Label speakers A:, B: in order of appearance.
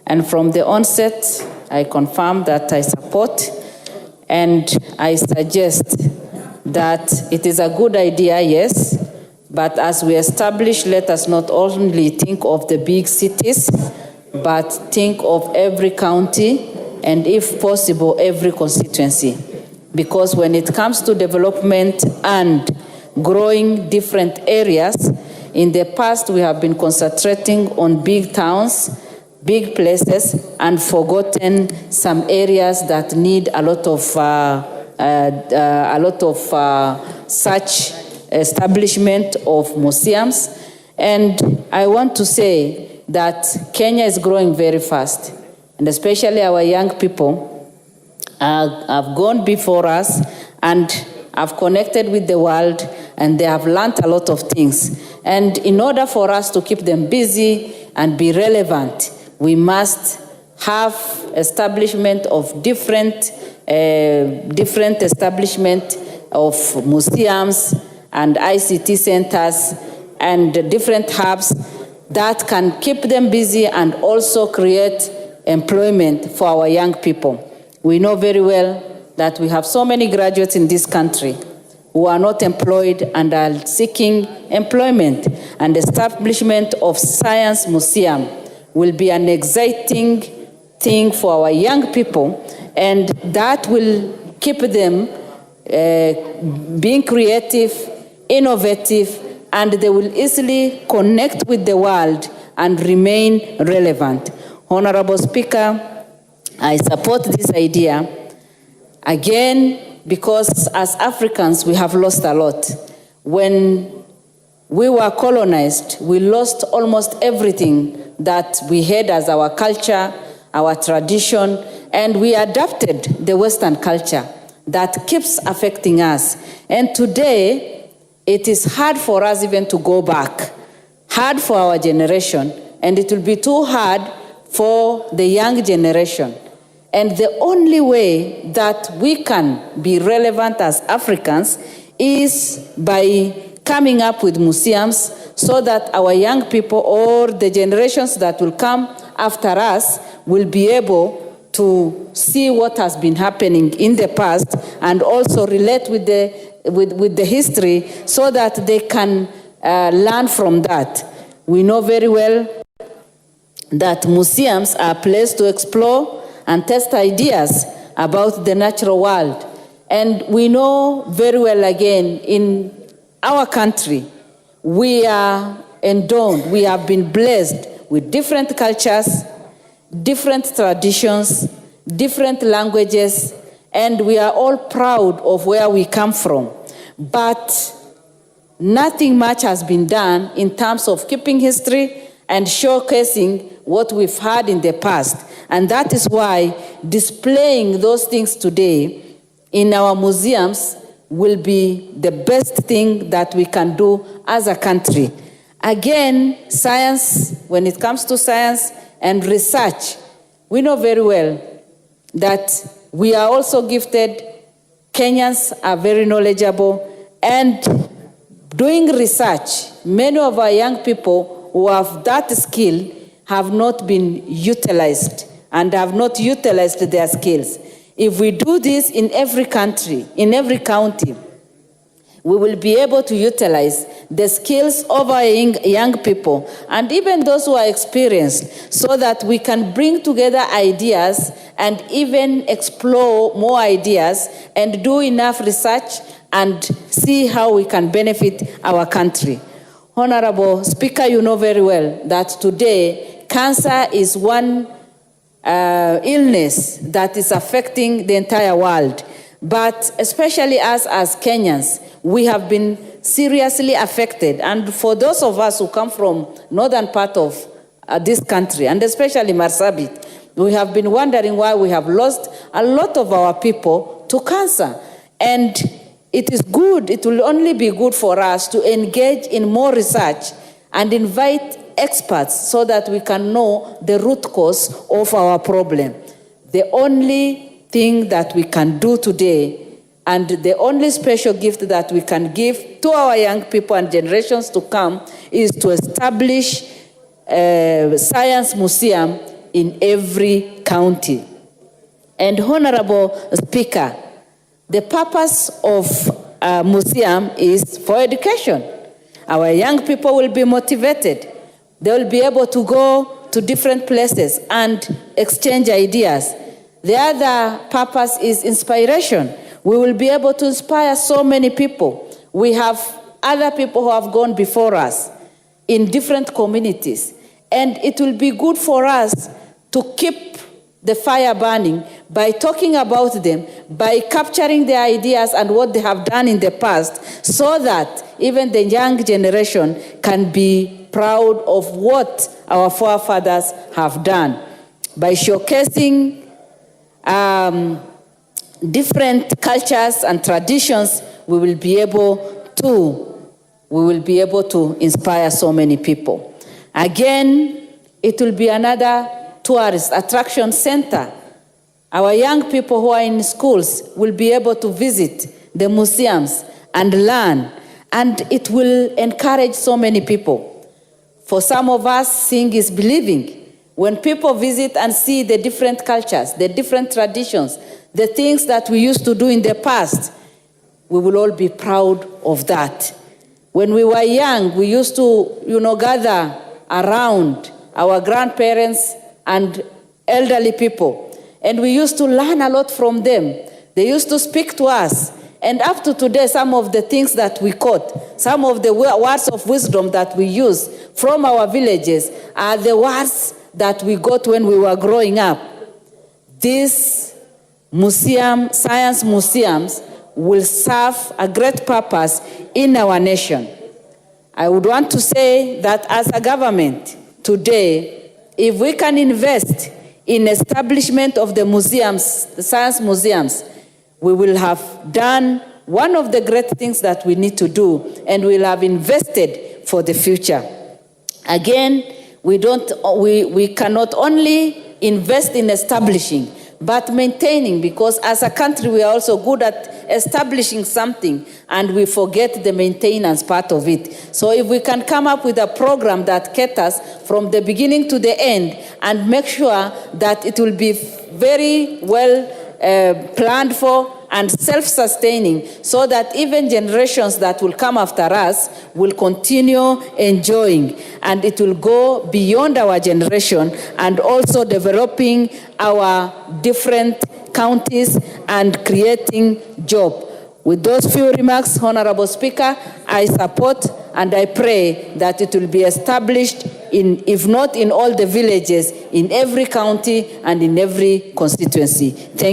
A: And from the onset, I confirm that I support and I suggest that it is a good idea, yes, but as we establish, let us not only think of the big cities, but think of every county and, if possible, every constituency. Because when it comes to development and growing different areas, in the past we have been concentrating on big towns, big places, and forgotten some areas that need a lot of such establishment of museums. And I want to say that Kenya is growing very fast, and especially our young people have gone before us and have connected with the world, and they have learned a lot of things. And in order for us to keep them busy and be relevant, we must have establishment of different establishment of museums and ICT centers and different hubs that can keep them busy and also create employment for our young people. We know very well that we have so many graduates in this country who are not employed and are seeking employment, and the establishment of Science Museum will be an exciting thing for our young people, and that will keep them being creative, innovative, and they will easily connect with the world and remain relevant. Honorable Speaker, I support this idea, again, because as Africans, we have lost a lot. When we were colonized, we lost almost everything that we had as our culture, our tradition, and we adapted the Western culture that keeps affecting us. And today, it is hard for us even to go back, hard for our generation, and it will be too hard for the young generation. And the only way that we can be relevant as Africans is by coming up with museums so that our young people or the generations that will come after us will be able to see what has been happening in the past and also relate with the history so that they can learn from that. We know very well that museums are a place to explore and test ideas about the natural world. And we know very well, again, in our country, we are endowed, we have been blessed with different cultures, different traditions, different languages, and we are all proud of where we come from. But nothing much has been done in terms of keeping history and showcasing what we've had in the past. And that is why displaying those things today in our museums will be the best thing that we can do as a country. Again, science, when it comes to science and research, we know very well that we are also gifted. Kenyans are very knowledgeable, and doing research, many of our young people who have that skill have not been utilized and have not utilized their skills. If we do this in every country, in every county, we will be able to utilize the skills of our young people and even those who are experienced so that we can bring together ideas and even explore more ideas and do enough research and see how we can benefit our country. Honorable Speaker, you know very well that today cancer is one illness that is affecting the entire world. But especially us as Kenyans, we have been seriously affected. And for those of us who come from northern part of this country, and especially Marsabit, we have been wondering why we have lost a lot of our people to cancer. And it is good, it will only be good for us to engage in more research and invite experts so that we can know the root cause of our problem. The only thing that we can do today, and the only special gift that we can give to our young people and generations to come, is to establish a science museum in every county. And Honorable Speaker, the purpose of museum is for education. Our young people will be motivated. They will be able to go to different places and exchange ideas. The other purpose is inspiration. We will be able to inspire so many people. We have other people who have gone before us in different communities. And it will be good for us to keep the fire burning by talking about them, by capturing their ideas and what they have done in the past, so that even the young generation can be proud of what our forefathers have done. By showcasing different cultures and traditions, we will be able to inspire so many people. Again, it will be another tourist attraction center. Our young people who are in schools will be able to visit the museums and learn, and it will encourage so many people. For some of us, seeing is believing. When people visit and see the different cultures, the different traditions, the things that we used to do in the past, we will all be proud of that. When we were young, we used to, gather around our grandparents and elderly people, and we used to learn a lot from them. They used to speak to us. And up to today, some of the things that we quote, some of the words of wisdom that we use from our villages are the words that we got when we were growing up. These science museums will serve a great purpose in our nation. I would want to say that as a government today, if we can invest in establishment of the museums, the science museums, we will have done one of the great things that we need to do, and we'll have invested for the future. Again, we cannot only invest in establishing, but maintaining, because as a country we are also good at establishing something and we forget the maintenance part of it. So if we can come up with a program that caters from the beginning to the end and make sure that it will be very well planned for and self-sustaining, so that even generations that will come after us will continue enjoying, and it will go beyond our generation and also developing our different counties and creating jobs. With those few remarks, Honorable Speaker, I support and I pray that it will be established in, if not in all the villages, in every county and in every constituency. Thank you.